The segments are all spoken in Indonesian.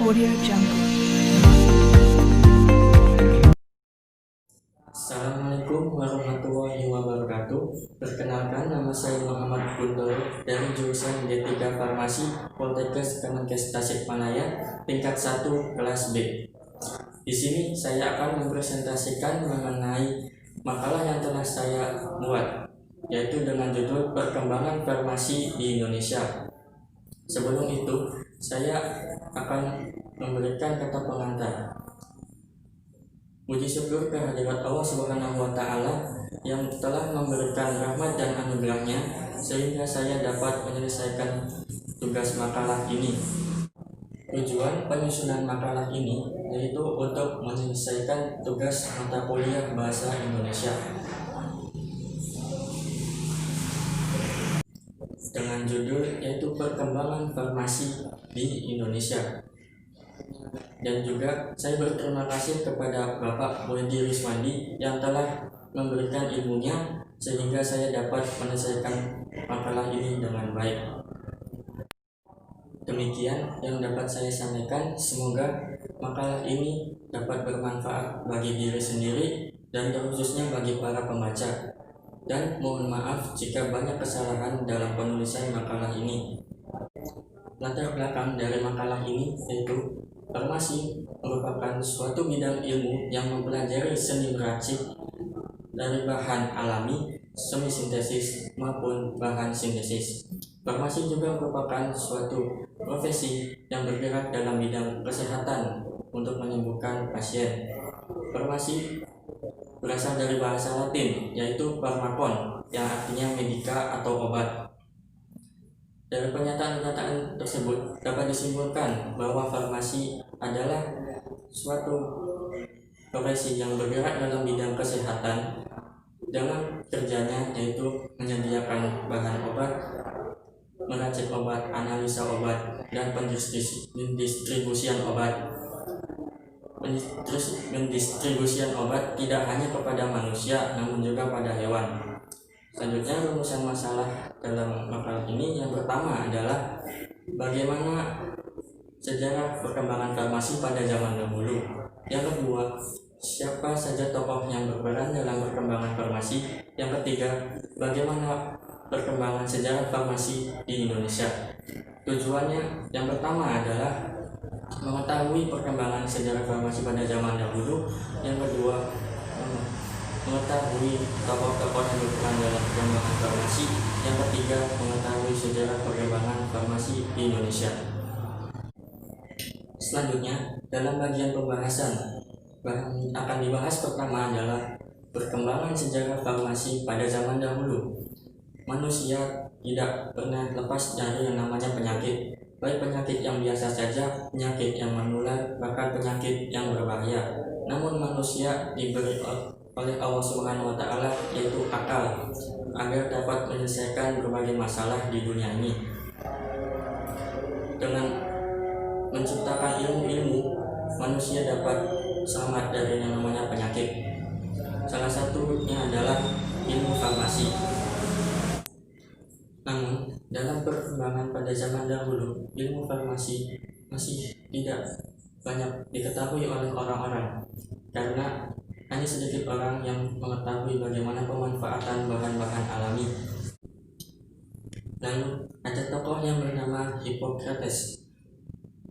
Audio Jungle. Assalamualaikum warahmatullahi wabarakatuh. Perkenalkan, nama saya Muhammad Guntoro dari jurusan D3 Farmasi Poltekkes Kemenkes Tasikmalaya tingkat 1 kelas B. Di sini saya akan mempresentasikan mengenai makalah yang telah saya buat, yaitu dengan judul Perkembangan Farmasi di Indonesia. Sebelum itu, saya akan memberikan kata pengantar. Puji syukur kehadirat Allah Subhanahu wa Ta'ala yang telah memberikan rahmat dan anugerahnya sehingga saya dapat menyelesaikan tugas makalah ini. Tujuan penyusunan makalah ini yaitu untuk menyelesaikan tugas mata kuliah Bahasa Indonesia dengan judul yaitu Perkembangan Farmasi di Indonesia. Dan juga saya berterima kasih kepada Bapak Boedi Riswandi yang telah memberikan ilmunya sehingga saya dapat menyelesaikan makalah ini dengan baik. Demikian yang dapat saya sampaikan, semoga makalah ini dapat bermanfaat bagi diri sendiri dan terkhususnya bagi para pembaca. Dan mohon maaf jika banyak kesalahan dalam penulisan makalah ini. Latar belakang dari makalah ini yaitu farmasi merupakan suatu bidang ilmu yang mempelajari seni meracik dari bahan alami, semi sintesis maupun bahan sintesis. Farmasi juga merupakan suatu profesi yang bergerak dalam bidang kesehatan untuk menyembuhkan pasien. Farmasi berasal dari bahasa Latin yaitu pharmakon yang artinya medika atau obat. Dari pernyataan-pernyataan tersebut dapat disimpulkan bahwa farmasi adalah suatu profesi yang bergerak dalam bidang kesehatan dengan kerjanya yaitu menyediakan bahan obat, meracik obat, analisa obat, dan pendistribusian obat. Pendistribusian obat tidak hanya kepada manusia namun juga pada hewan. Selanjutnya, rumusan masalah dalam makalah ini yang pertama adalah bagaimana sejarah perkembangan farmasi pada zaman dahulu. Yang kedua, siapa saja tokoh yang berperan dalam perkembangan farmasi. Yang ketiga, bagaimana perkembangan sejarah farmasi di Indonesia. Tujuannya yang pertama adalah mengetahui perkembangan sejarah farmasi pada zaman dahulu. Yang kedua, mengetahui tokoh-tokoh yang berperan dalam perkembangan farmasi. Yang ketiga, mengetahui sejarah perkembangan farmasi di Indonesia. Selanjutnya, dalam bagian pembahasan akan dibahas pertama adalah perkembangan sejarah farmasi pada zaman dahulu. Manusia tidak pernah lepas dari yang namanya penyakit, baik penyakit yang biasa saja, penyakit yang menular, bahkan penyakit yang berbahaya. Namun manusia diberi oleh Allah Subhanahu wa Ta'ala yaitu akal agar dapat menyelesaikan berbagai masalah di dunia ini. Dengan menciptakan ilmu-ilmu, manusia dapat selamat dari yang namanya penyakit. Salah satunya adalah ilmu farmasi. Namun dalam perkembangan pada zaman dahulu, ilmu farmasi masih tidak banyak diketahui oleh orang-orang karena hanya sedikit orang yang mengetahui bagaimana pemanfaatan bahan-bahan alami. Lalu ada tokoh yang bernama Hippocrates.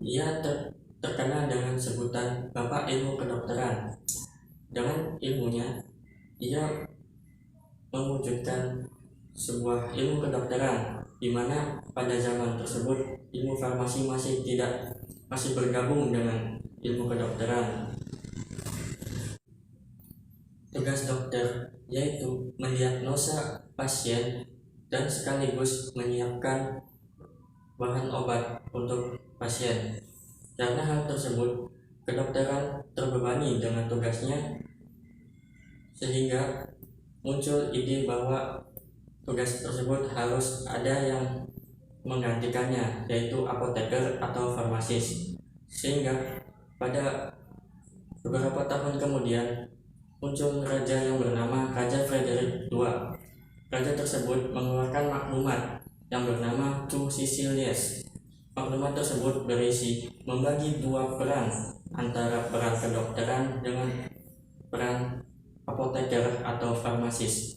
Ia terkenal dengan sebutan Bapak Ilmu Kedokteran. Dengan ilmunya, ia mewujudkan sebuah ilmu kedokteran di mana pada zaman tersebut ilmu farmasi masih bergabung dengan ilmu kedokteran. Tugas dokter yaitu mendiagnosa pasien dan sekaligus menyiapkan bahan obat untuk pasien. Karena hal tersebut, kedokteran terbebani dengan tugasnya sehingga muncul ide bahwa tugas tersebut harus ada yang menggantikannya, yaitu apoteker atau farmasis. Sehingga pada beberapa tahun kemudian muncul raja yang bernama Raja Frederick II. Raja tersebut mengeluarkan maklumat yang bernama Tu Sicilies Maklumat tersebut berisi membagi dua peran antara peran kedokteran dengan peran apoteker atau farmasis,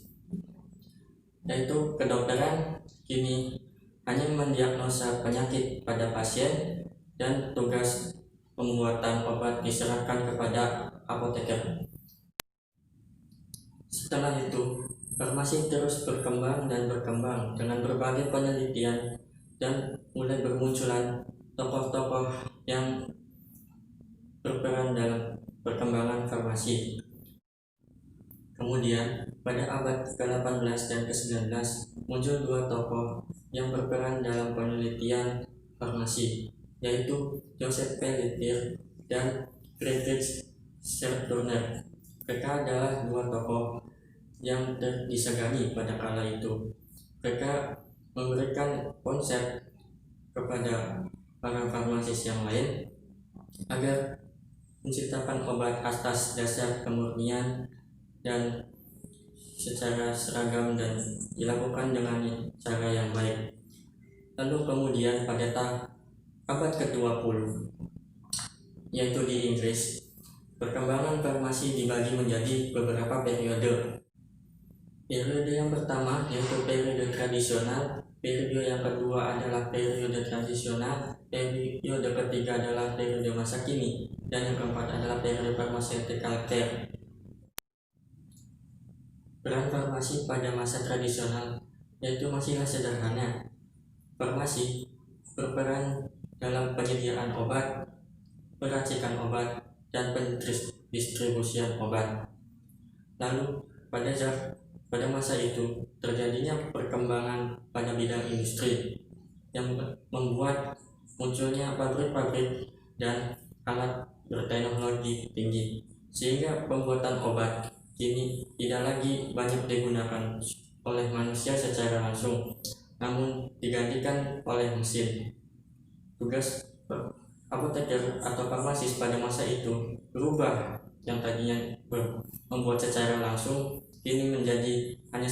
yaitu kedokteran kini hanya mendiagnosa penyakit pada pasien dan tugas pembuatan obat diserahkan kepada apoteker. Setelah itu, farmasi terus berkembang dan berkembang dengan berbagai penelitian dan mulai bermunculan tokoh-tokoh yang berperan dalam perkembangan farmasi. Kemudian, pada abad ke-18 dan ke-19 muncul dua tokoh yang berperan dalam penelitian farmasi, yaitu Joseph Pelletier dan Friedrich Schärtner. Mereka adalah dua tokoh yang disegani pada kala itu. Mereka memberikan konsep kepada para farmasis yang lain agar menciptakan obat atas dasar kemurnian dan secara seragam dan dilakukan dengan cara yang baik. Lalu kemudian pada abad ke-20, yaitu di Inggris, perkembangan farmasi dibagi menjadi beberapa periode. Periode yang pertama yaitu periode tradisional, periode yang kedua adalah periode transisional, periode ketiga adalah periode masa kini, dan yang keempat adalah periode pharmaceutical care. Peran farmasi pada masa tradisional yaitu masihlah sederhana. Farmasi berperan dalam penyediaan obat, peracikan obat, dan pendistribusian obat. Lalu pada masa itu terjadinya perkembangan pada bidang industri yang membuat munculnya pabrik-pabrik dan alat berteknologi tinggi, sehingga pembuatan obat kini tidak lagi banyak digunakan oleh manusia secara langsung, namun digantikan oleh mesin. Tugas apoteker atau farmasis pada masa itu berubah, yang tadinya membuat secara langsung kini menjadi hanya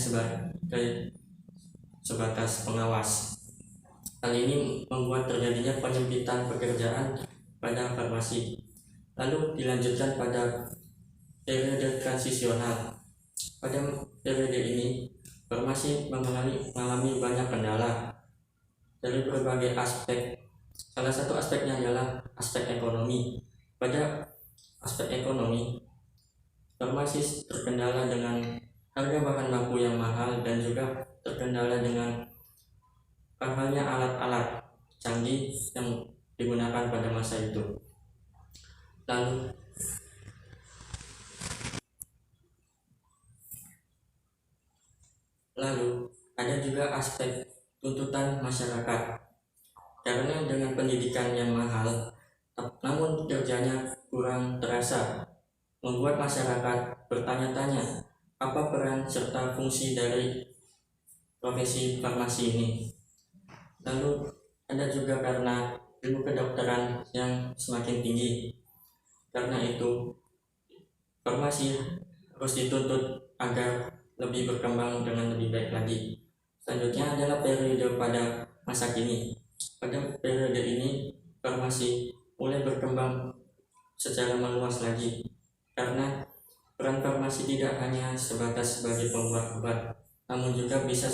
sebatas pengawas. Hal ini membuat terjadinya penyempitan pekerjaan pada farmasi. Lalu dilanjutkan pada periode transisional. Pada periode ini, farmasi mengalami banyak kendala dari berbagai aspek. Salah satu aspeknya adalah aspek ekonomi. Pada aspek ekonomi, farmasi terkendala dengan harga bahan baku yang mahal dan juga terkendala dengan mahalnya alat-alat canggih yang digunakan pada masa itu. Lalu ada juga aspek tuntutan masyarakat, karena dengan pendidikan yang mahal namun kerjanya kurang terasa, membuat masyarakat bertanya-tanya apa peran serta fungsi dari profesi farmasi ini. Lalu ada juga karena ilmu kedokteran yang semakin tinggi. Karena itu farmasi harus dituntut agar lebih berkembang dengan lebih baik lagi. Selanjutnya adalah periode pada masa kini. Pada periode ini farmasi mulai berkembang secara meluas lagi, karena peran farmasi tidak hanya sebatas sebagai pembuat obat, namun juga bisa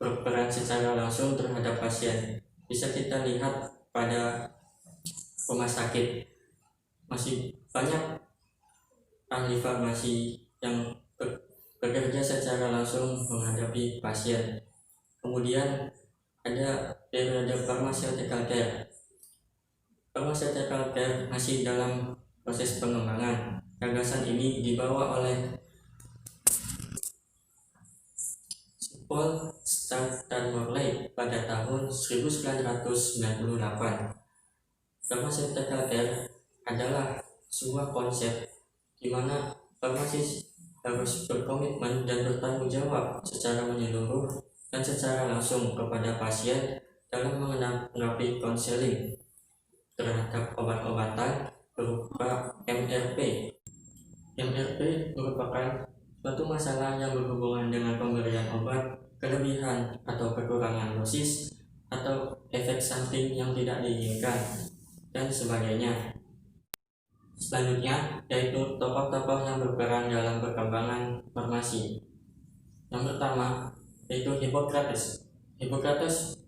berperan secara langsung terhadap pasien. Bisa kita lihat pada rumah sakit, masih banyak ahli farmasi yang bekerja secara langsung menghadapi pasien. Kemudian ada periode pharmaceutical care. Pharmaceutical care masih dalam proses pengembangan. Gagasan ini dibawa oleh Paul dan Morley pada tahun 1998. Pharmaceutical care adalah sebuah konsep di mana farmasis harus berkomitmen dan bertanggung jawab secara menyeluruh dan secara langsung kepada pasien dalam menanggapi konseling terhadap obat-obatan berupa MRP. MRP merupakan suatu masalah yang berhubungan dengan pemberian obat, kelebihan atau kekurangan dosis, atau efek samping yang tidak diinginkan, dan sebagainya. Selanjutnya yaitu tokoh-tokoh yang berperan dalam perkembangan farmasi. Yang pertama yaitu Hippocrates. Hippocrates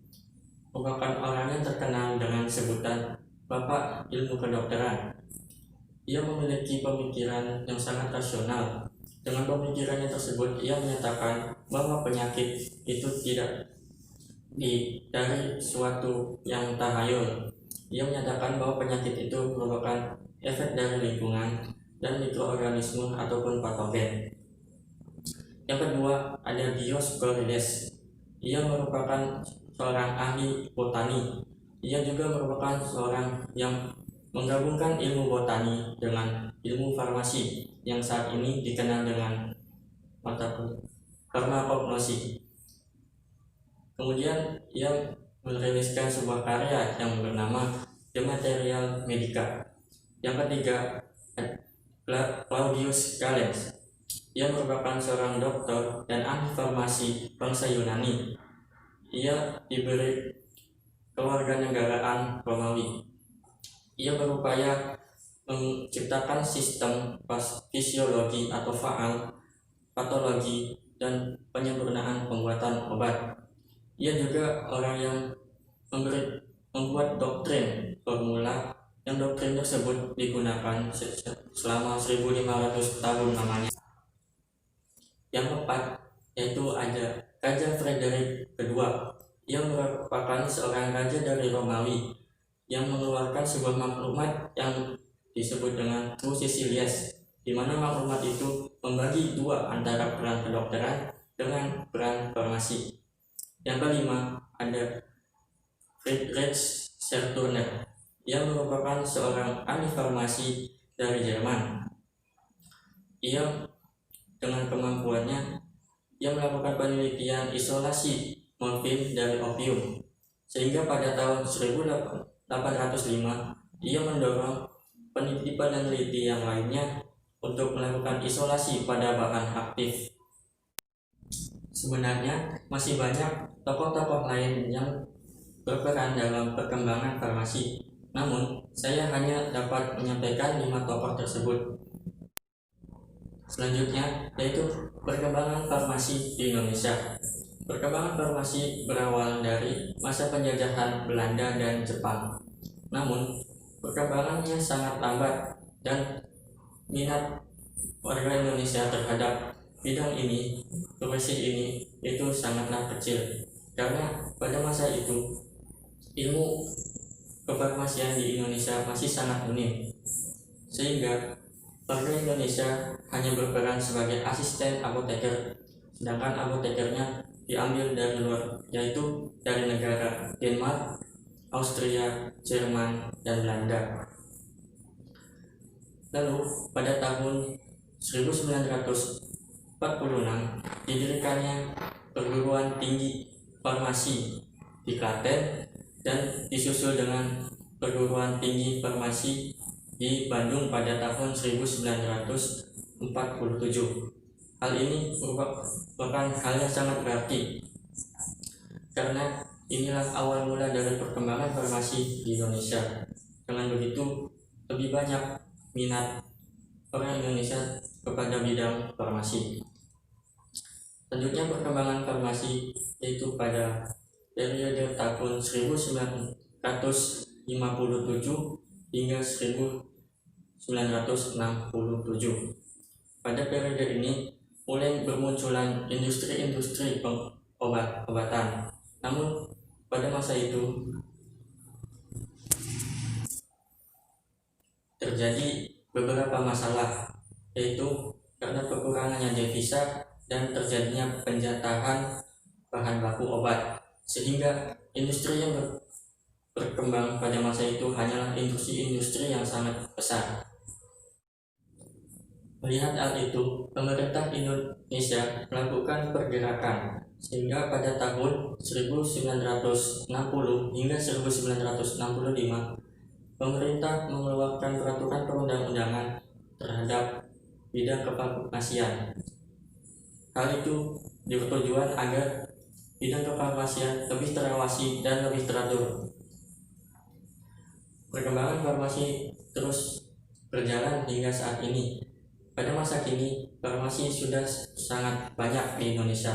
merupakan orang yang terkenal dengan sebutan Bapak Ilmu Kedokteran. Ia memiliki pemikiran yang sangat rasional. Dengan pemikirannya tersebut, ia menyatakan bahwa penyakit itu tidak dari suatu yang tahayul. Ia menyatakan bahwa penyakit itu merupakan efek dari lingkungan dan mikroorganisme ataupun patogen. Yang kedua ada Dioscorides. Ia merupakan seorang ahli botani. Ia juga merupakan seorang yang menggabungkan ilmu botani dengan ilmu farmasi yang saat ini dikenal dengan mata farmakognosi. Kemudian ia meriliskan sebuah karya yang bernama The Material Medica. Yang ketiga, Claudius Galen. Ia merupakan seorang dokter dan ahli farmasi bangsa Yunani. Ia diberi kewarganegaraan Romawi. Ia berupaya menciptakan sistem fisiologi atau faal, patologi, dan penyempurnaan pembuatan obat. Ia juga orang yang membuat doktrin formula, yang doktrin tersebut digunakan selama 1500 tahun lamanya. Yang keempat yaitu ada Raja Frederick II. Ia merupakan seorang raja dari Romawi yang mengeluarkan sebuah maklumat yang disebut dengan True Sicilius, di mana maklumat itu membagi dua antara peran kedokteran dengan peran farmasi. Yang kelima ada Friedrich Serturner. Ia merupakan seorang ahli farmasi dari Jerman. Ia dengan kemampuannya, ia melakukan penelitian isolasi morfin dari opium, sehingga pada tahun 1805 ia mendorong peneliti-peneliti yang lainnya untuk melakukan isolasi pada bahan aktif. Sebenarnya masih banyak tokoh-tokoh lain yang berperan dalam perkembangan farmasi, namun saya hanya dapat menyampaikan 5 tokoh tersebut. Selanjutnya yaitu perkembangan farmasi di Indonesia. Perkembangan farmasi berawal dari masa penjajahan Belanda dan Jepang. Namun perkembangannya sangat lambat dan minat warga Indonesia terhadap bidang ini, profesi ini itu sangatlah kecil. Karena pada masa itu ilmu kefarmasian di Indonesia masih sangat minim, sehingga warga Indonesia hanya berperan sebagai asisten apoteker, sedangkan apotekernya diambil dari luar, yaitu dari negara Denmark, Austria, Jerman, dan Belanda. Lalu pada tahun 1946 didirikannya perguruan tinggi farmasi di Klaten dan disusul dengan perguruan tinggi farmasi di Bandung pada tahun 1947. Hal ini merupakan hal yang sangat berarti, karena inilah awal mula dari perkembangan farmasi di Indonesia. Dengan begitu, lebih banyak minat orang Indonesia kepada bidang farmasi. Selanjutnya perkembangan farmasi yaitu pada periode tahun 1957 hingga 1967. Pada periode ini mulai bermunculan industri-industri obat-obatan. Namun pada masa itu terjadi beberapa masalah, yaitu karena kekurangannya devisa dan terjadinya penjatahan bahan baku obat, sehingga industri yang berkembang pada masa itu hanyalah industri-industri yang sangat besar. Melihat hal itu, pemerintah Indonesia melakukan pergerakan, sehingga pada tahun 1960 hingga 1965 pemerintah mengeluarkan peraturan perundang-undangan terhadap bidang kefarmasian. Hal itu bertujuan agar bidang kefarmasian lebih terawasi dan lebih teratur. Perkembangan farmasi terus berjalan hingga saat ini. Pada masa kini, farmasi sudah sangat banyak di Indonesia.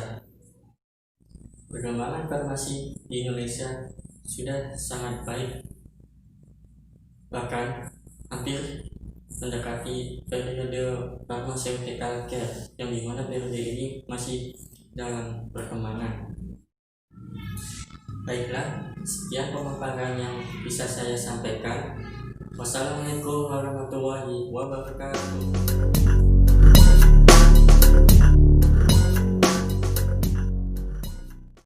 Perkembangan farmasi di Indonesia sudah sangat baik, bahkan hampir mendekati periode pharmaceutical care, yang dimana periode ini masih dalam perkembangan. Baiklah, sekian pemaparan yang bisa saya sampaikan. Wassalamualaikum warahmatullahi wabarakatuh.